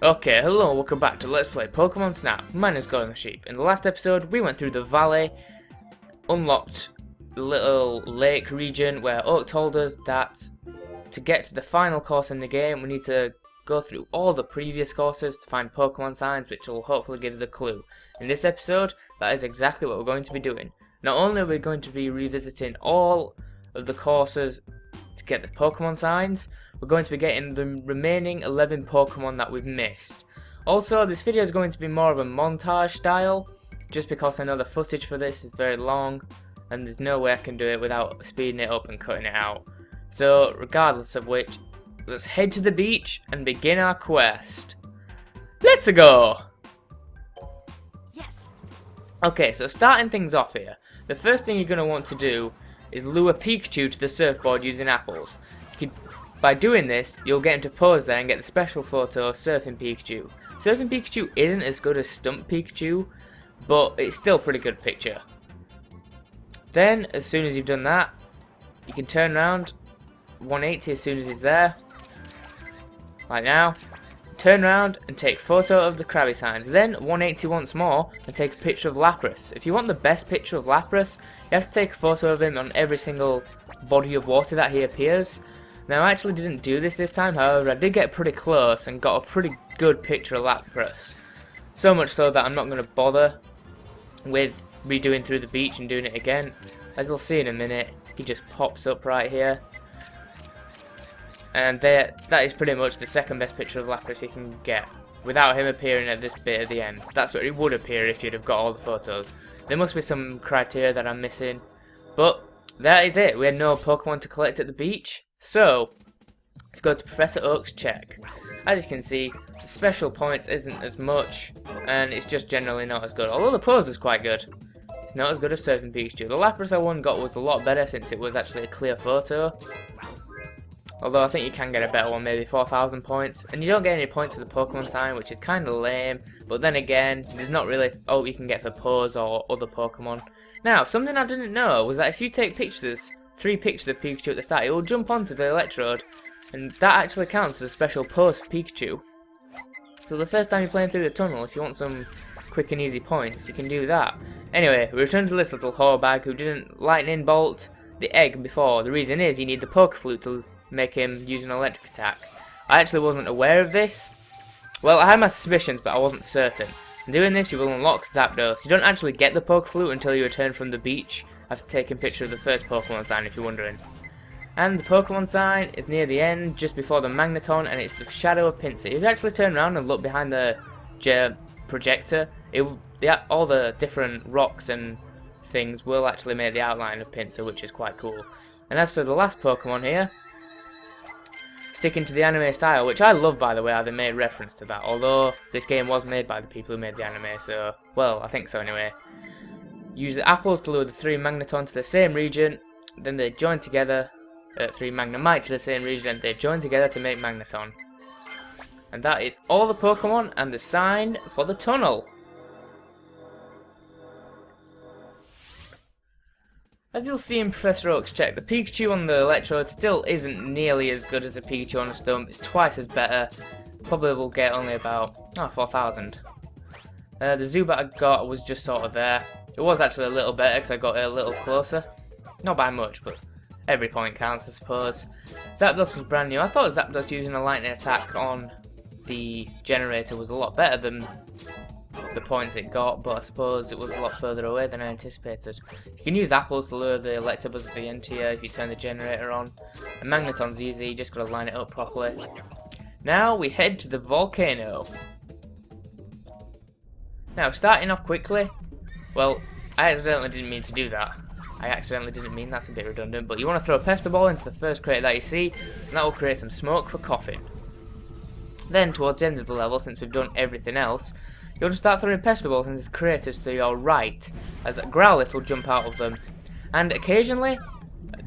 Okay, hello and welcome back to Let's Play Pokemon Snap. My name is Golden Sheep. In the last episode, we went through the valley, unlocked the little lake region where Oak told us that to get to the final course in the game, we need to go through all the previous courses to find Pokemon signs, which will hopefully give us a clue. In this episode, that is exactly what we're going to be doing. Not only are we going to be revisiting all of the courses to get the Pokemon signs, we're going to be getting the remaining 11 Pokemon that we've missed. Also, this video is going to be more of a montage style, just because I know the footage for this is very long, and there's no way I can do it without speeding it up and cutting it out. So, regardless of which, let's head to the beach and begin our quest. Let's go! Yes. Okay, so starting things off here, the first thing you're going to want to do is lure Pikachu to the surfboard using apples. By doing this, you'll get him to pose there and get the special photo of Surfing Pikachu. Surfing Pikachu isn't as good as Stump Pikachu, but it's still a pretty good picture. Then, as soon as you've done that, you can turn around 180 as soon as he's there, like now. Turn around and take photo of the Krabby signs. Then 180 once more and take a picture of Lapras. If you want the best picture of Lapras, you have to take a photo of him on every single body of water that he appears. Now, I actually didn't do this time, however, I did get pretty close and got a pretty good picture of Lapras. So much so that I'm not going to bother with redoing through the beach and doing it again. As you'll see in a minute, he just pops up right here. And that is pretty much the second best picture of Lapras you can get, without him appearing at this bit at the end. That's where he would appear if you'd have got all the photos. There must be some criteria that I'm missing, but that is it. We had no Pokemon to collect at the beach. So, let's go to Professor Oak's check. As you can see, the special points isn't as much, and it's just generally not as good. Although the pose is quite good, it's not as good as Surfing Pikachu. The Lapras I won got was a lot better since it was actually a clear photo. Although I think you can get a better one, maybe 4,000 points. And you don't get any points for the Pokemon sign, which is kind of lame. But then again, there's not really you can get for pose or other Pokemon. Now, something I didn't know was that if you take pictures, 3 pictures of Pikachu at the start, it will jump onto the electrode, and that actually counts as a special pose for Pikachu. So the first time you're playing through the tunnel, if you want some quick and easy points, you can do that. Anyway, we return to this little whore bag who didn't lightning bolt the egg before. The reason is you need the Poke Flute to make him use an electric attack. I actually wasn't aware of this. Well, I had my suspicions, but I wasn't certain. In doing this, you will unlock Zapdos. You don't actually get the Poke Flute until you return from the beach, after taking a picture of the first Pokemon sign, if you're wondering. And the Pokemon sign is near the end, just before the Magneton, and it's the shadow of Pinsir. If you actually turn around and look behind the projector, all the different rocks and things will actually make the outline of Pinsir, which is quite cool. And as for the last Pokemon here, sticking to the anime style, which I love, by the way, how they made reference to that, although this game was made by the people who made the anime, so, well, I think so anyway. Use the apples to lure the 3 Magneton to the same region, then they join together, 3 Magnemite to the same region, and they join together to make Magneton. And that is all the Pokemon and the sign for the tunnel. As you'll see in Professor Oak's check, the Pikachu on the electrode still isn't nearly as good as the Pikachu on a stump. It's twice as better. Probably will get only about 4,000. The Zubat I got was just sort of there. It was actually a little better because I got it a little closer. Not by much, but every point counts, I suppose. Zapdos was brand new. I thought Zapdos using a lightning attack on the generator was a lot better than the points it got, but I suppose it was a lot further away than I anticipated. You can use apples to lure the Electabuzz at the end here if you turn the generator on. And Magneton's easy, you just gotta line it up properly. Now we head to the volcano. Now, starting off quickly, well, I accidentally didn't mean to do that. That's a bit redundant, but you want to throw a pester ball into the first crate that you see, and that will create some smoke for coughing. Then, towards the end of the level, since we've done everything else, you'll just start throwing pester balls into the craters to your right, as Growlithe will jump out of them. And occasionally,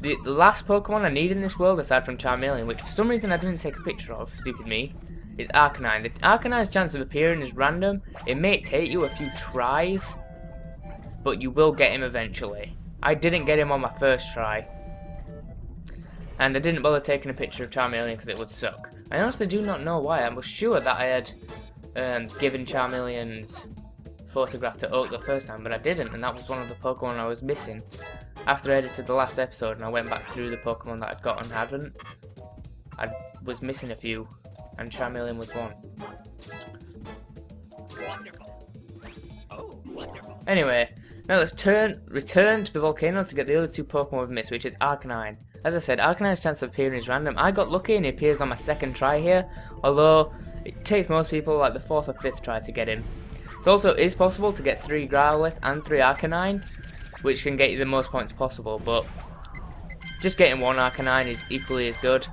the last Pokemon I need in this world, aside from Charmeleon, which for some reason I didn't take a picture of, stupid me, is Arcanine. The Arcanine's chance of appearing is random. It may take you a few tries, but you will get him eventually. I didn't get him on my first try. And I didn't bother taking a picture of Charmeleon because it would suck. I honestly do not know why. I was sure that I had given Charmeleon's photograph to Oak the first time, but I didn't, and that was one of the Pokemon I was missing. After I edited the last episode and I went back through the Pokemon that I'd got and hadn't, I was missing a few, and Charmeleon was one. Anyway, now let's return to the volcano to get the other two Pokemon we've missed, which is Arcanine. As I said, Arcanine's chance of appearing is random. I got lucky and he appears on my second try here, although it takes most people like the 4th or 5th try to get him. It also is possible to get 3 Growlithe and 3 Arcanine, which can get you the most points possible, but just getting 1 Arcanine is equally as good.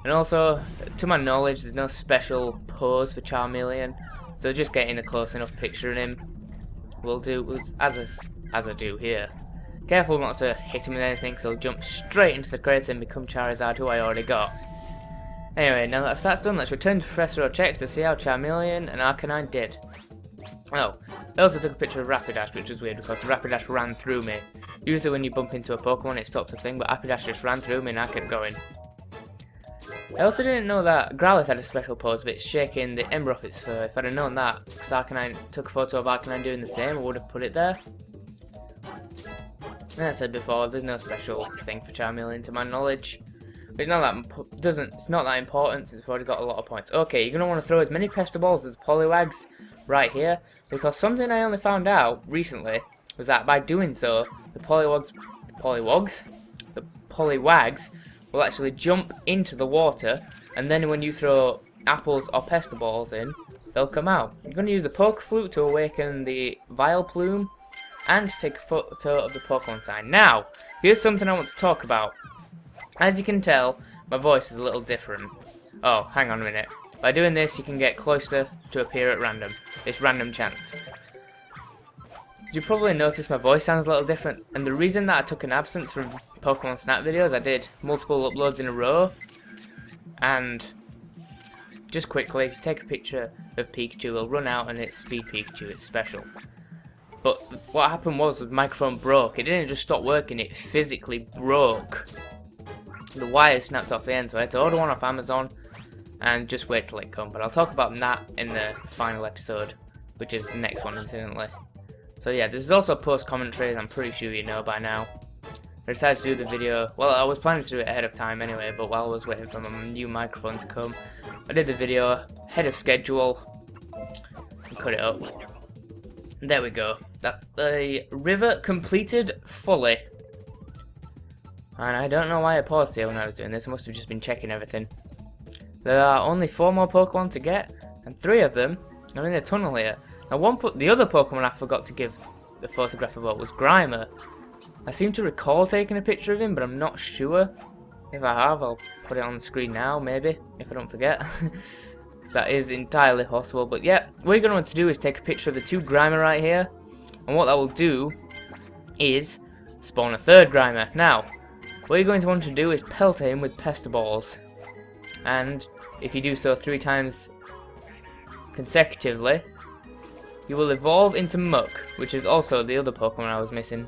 And also, to my knowledge, there's no special pose for Charmeleon, so just getting a close enough picture of him will do, as I do here. Careful not to hit him with anything, so he'll jump straight into the crater and become Charizard, who I already got. Anyway, now that that's done, let's return to Professor O'Checks to see how Charmeleon and Arcanine did. Oh, I also took a picture of Rapidash, which was weird because Rapidash ran through me. Usually when you bump into a Pokemon it stops the thing, but Rapidash just ran through me and I kept going. I also didn't know that Growlithe had a special pose of it shaking the ember off its fur. If I'd have known that, because Arcanine took a photo of Arcanine doing the same, I would have put it there. As I said before, there's no special thing for Charmeleon to my knowledge. But it's not that important since we've already got a lot of points. Okay, you're going to want to throw as many Pester Balls as Poliwags right here, because something I only found out recently was that by doing so, the Poliwags will actually jump into the water, and then when you throw apples or Pester Balls in, they'll come out. You're going to use the Poke Flute to awaken the Vileplume, and to take a photo of the Pokemon sign. Now, here's something I want to talk about. As you can tell, my voice is a little different. Oh, hang on a minute. By doing this, you can get Cloise to appear at random. It's random chance. You probably noticed my voice sounds a little different, and the reason that I took an absence from Pokemon Snap videos, I did multiple uploads in a row, and just quickly, if you take a picture of Pikachu, it'll run out and it's Speed Pikachu, it's special. But what happened was the microphone broke. It didn't just stop working, it physically broke. The wire snapped off the end, so I had to order one off Amazon and just wait till it comes. But I'll talk about that in the final episode, which is the next one, incidentally. So yeah, this is also post-commentary, as I'm pretty sure you know by now. I decided to do the video, well, I was planning to do it ahead of time anyway, but while I was waiting for my new microphone to come, I did the video ahead of schedule and cut it up. There we go. That's the river completed fully. And I don't know why I paused here when I was doing this. I must have just been checking everything. There are only 4 more Pokemon to get, and 3 of them are in the tunnel here. Now the other Pokemon I forgot to give the photograph about was Grimer. I seem to recall taking a picture of him, but I'm not sure. If I have, I'll put it on the screen now, maybe, if I don't forget. That is entirely possible, but yeah, what you're going to want to do is take a picture of the 2 Grimer right here, and what that will do is spawn a 3rd Grimer. Now, what you're going to want to do is pelt him with Pester Balls, and if you do so 3 times consecutively, you will evolve into Muck, which is also the other Pokemon I was missing.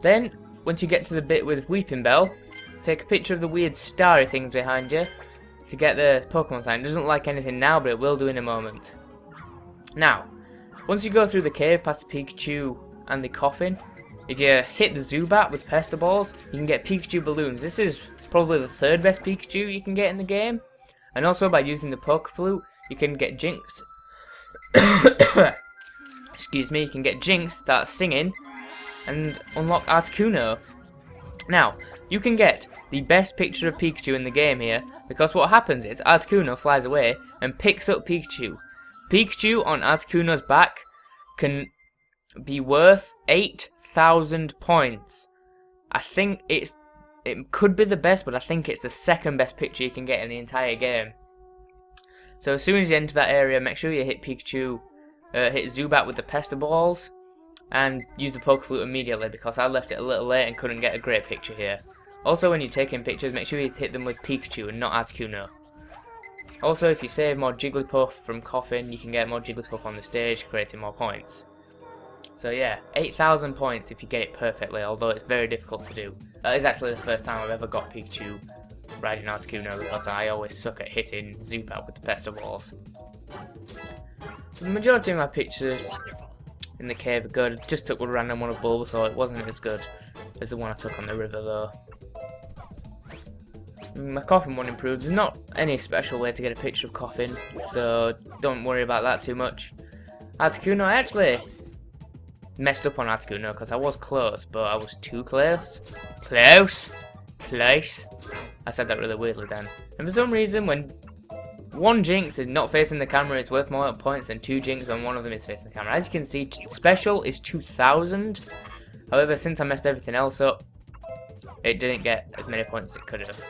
Then, once you get to the bit with Weeping Bell, take a picture of the weird starry things behind you to get the Pokemon sign. It doesn't like anything now, but it will do in a moment. Now, once you go through the cave past the Pikachu and the coffin, if you hit the Zubat with Pester Balls, you can get Pikachu balloons. This is probably the 3rd best Pikachu you can get in the game. And also by using the Poke Flute, you can get Jinx. Excuse me, you can get Jinx, start singing, and unlock Articuno. Now, you can get the best picture of Pikachu in the game here, because what happens is Articuno flies away and picks up Pikachu. Pikachu on Articuno's back can be worth 8,000 points. I think it could be the best, but I think it's the 2nd best picture you can get in the entire game. So as soon as you enter that area, make sure you hit Pikachu, hit Zubat with the Pester Balls, and use the Poke Flute immediately, because I left it a little late and couldn't get a great picture here. Also, when you're taking pictures, make sure you hit them with Pikachu and not Articuno. Also, if you save more Jigglypuff from Coffin, you can get more Jigglypuff on the stage, creating more points. So yeah, 8,000 points if you get it perfectly, although it's very difficult to do. That is actually the first time I've ever got Pikachu riding Articuno because I always suck at hitting Zubat with the Pestiballs. The majority of my pictures in the cave are good. I just took a random one of Bulbasaur. It wasn't as good as the one I took on the river though. My Coffin one improved. There's not any special way to get a picture of Coffin, so don't worry about that too much. Articuno, I actually messed up on Articuno because I was close, but I was too close. Close. I said that really weirdly then. And for some reason, when one Jinx is not facing the camera, it's worth more points than two Jinx when one of them is facing the camera. As you can see, special is 2000. However, since I messed everything else up, it didn't get as many points as it could have.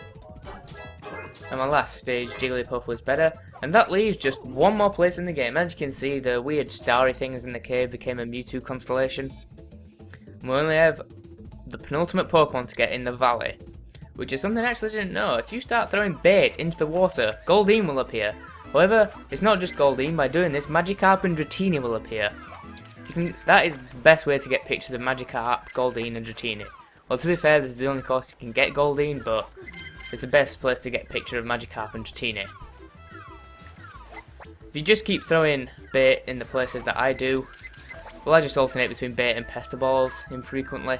And my last stage, Jigglypuff, was better, and that leaves just one more place in the game. As you can see, the weird starry things in the cave became a Mewtwo constellation. We only have the penultimate Pokemon to get in the valley, which is something I actually didn't know. If you start throwing bait into the water, Goldeen will appear. However, it's not just Goldeen. By doing this, Magikarp and Dratini will appear. That is the best way to get pictures of Magikarp, Goldeen and Dratini. Well, to be fair, this is the only course you can get Goldeen, but it's the best place to get a picture of Magikarp and Dratini. If you just keep throwing bait in the places that I do, well, I just alternate between bait and Pestiballs infrequently,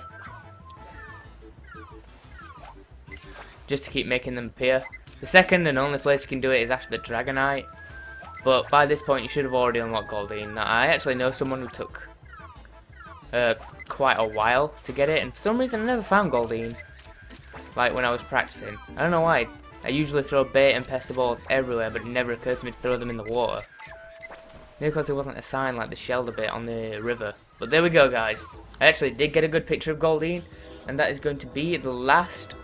just to keep making them appear. The second and only place you can do it is after the Dragonite, but by this point you should have already unlocked Goldeen. Now, I actually know someone who took quite a while to get it, and for some reason I never found Goldeen, like when I was practicing. I don't know why. I usually throw bait and Pestiballs everywhere, but it never occurs to me to throw them in the water. Maybe because there wasn't a sign like the Shelter bit on the river. But there we go, guys. I actually did get a good picture of Goldeen, and that is going to be the last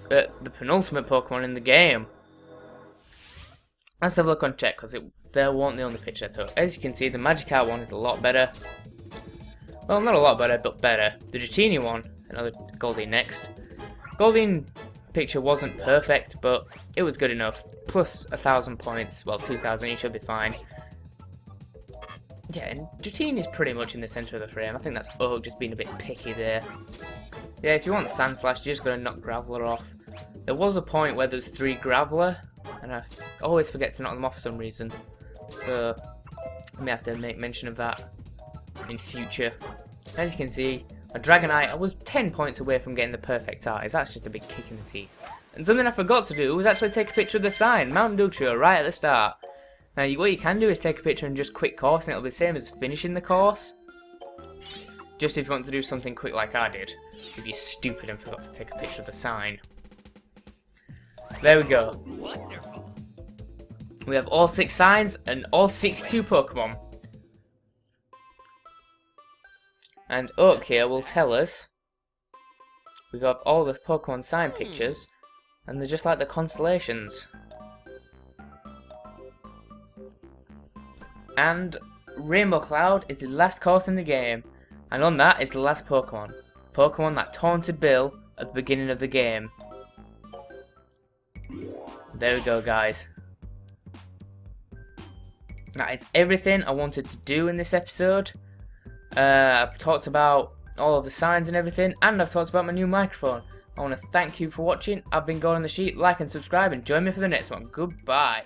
the penultimate Pokemon in the game. Let's have a look on check, because there wasn't the only picture I took. As you can see, the Magikarp one is a lot better. Well, not a lot better, but better. The Dratini one, another Goldeen next. Goldeen picture wasn't perfect, but it was good enough. Plus 1,000 points, well, 2,000, you should be fine. Yeah, and Dratini is pretty much in the centre of the frame. I think that's Oak just being a bit picky there. Yeah, if you want Sandslash, you're just going to knock Graveler off. There was a point where there's 3 Graveler, and I always forget to knock them off for some reason. So, I may have to make mention of that in future. As you can see, a Dragonite, I was 10 points away from getting the perfect eyes. That's just a big kick in the teeth. And something I forgot to do was actually take a picture of the sign, Mount Dugtrio, right at the start. Now, what you can do is take a picture and just quit course, and it'll be the same as finishing the course. Just if you want to do something quick like I did. If you're stupid and forgot to take a picture of the sign. There we go. We have all 6 signs and all 62 Pokemon. And Oak here will tell us we've got all the Pokemon sign pictures, and they're just like the constellations. And Rainbow Cloud is the last course in the game, and on that is the last Pokemon. Pokemon that taunted Bill at the beginning of the game. There we go, guys. That is everything I wanted to do in this episode. I've talked about all of the signs and everything, and I've talked about my new microphone. I want to thank you for watching. I've been Gordon the Sheep. Like and subscribe, and join me for the next one. Goodbye.